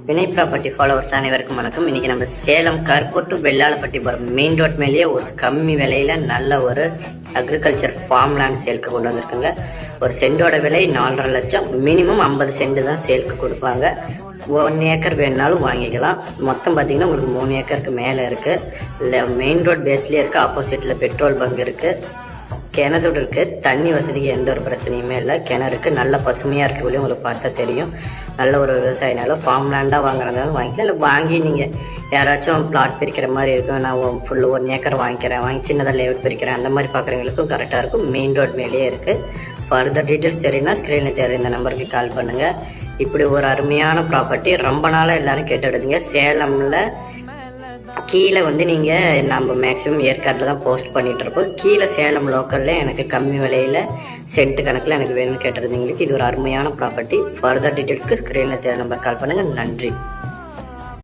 Vinay property followers அனைவருக்கும் வணக்கம். இன்னைக்கு நம்ம சேலம் கருப்பூர் டு வெள்ளாளப்பட்டி போகிற மெயின் ரோட் மேலேயே ஒரு கம்மி விலையில நல்ல ஒரு அக்ரிகல்ச்சர் ஃபார்ம் லேண்ட் சேலுக்கு கொண்டு வந்திருக்குங்க. ஒரு சென்டோட விலை 4.5 லட்சம், மினிமம் 50 சென்ட் தான் சேலுக்கு கொடுப்பாங்க. 1 ஏக்கர் வேணுனாலும் வாங்கிக்கலாம். மொத்தம் பார்த்தீங்கன்னா உங்களுக்கு 3 ஏக்கருக்கு மேலே இருக்கு. மெயின் ரோட் பேஸ்லேயே இருக்கு. ஆப்போசிட்ல பெட்ரோல் பங்க் இருக்கு, கிணறு இருக்கு. தண்ணி வசதிக்கு எந்த ஒரு பிரச்சனையுமே இல்லை. கிணறுக்கு நல்ல பசுமையாக இருக்கக்கூடிய உங்களுக்கு பார்த்தா தெரியும். நல்ல ஒரு விவசாயினால ஃபார்ம் லேண்டாக வாங்குறதாலும் வாங்கிக்கலாம். இல்லை வாங்கி நீங்கள் யாராச்சும் பிளாட் பிரிக்கிற மாதிரி இருக்கும், நான் ஃபுல்லு 1 ஏக்கர் வாங்கிக்கிறேன், வாங்கி சின்னதாக லேஅவுட் பிரிக்கிறேன், அந்த மாதிரி பார்க்குறவங்களுக்கும் கரெக்டாக இருக்கும். மெயின் ரோட் மேலேயே இருக்குது. ஃபர்தர் டீட்டெயில்ஸ் தெரியுன்னா ஸ்க்ரீனில் தெரியும் இந்த நம்பருக்கு கால் பண்ணுங்கள். இப்படி ஒரு அருமையான ப்ராப்பர்ட்டி ரொம்ப நாளாக எல்லோரும் கேட்டுடுதுங்க. சேலமில் கீழே நீங்கள் நம்ம மேக்ஸிமம் ஏற்காட்டில் தான் போஸ்ட் பண்ணிகிட்ருப்போம். கீழே சேலம் லோக்கலில் எனக்கு கம்மி விலையில் சென்ட் கணக்கில் எனக்கு வேணும்னு கேட்டுருந்தீங்களுக்கு இது ஒரு அருமையான ப்ராப்பர்ட்டி. ஃபர்தர் டீட்டெயில்ஸ்க்கு ஸ்க்ரீனில் நம்பர் கால் பண்ணுங்கள். நன்றி.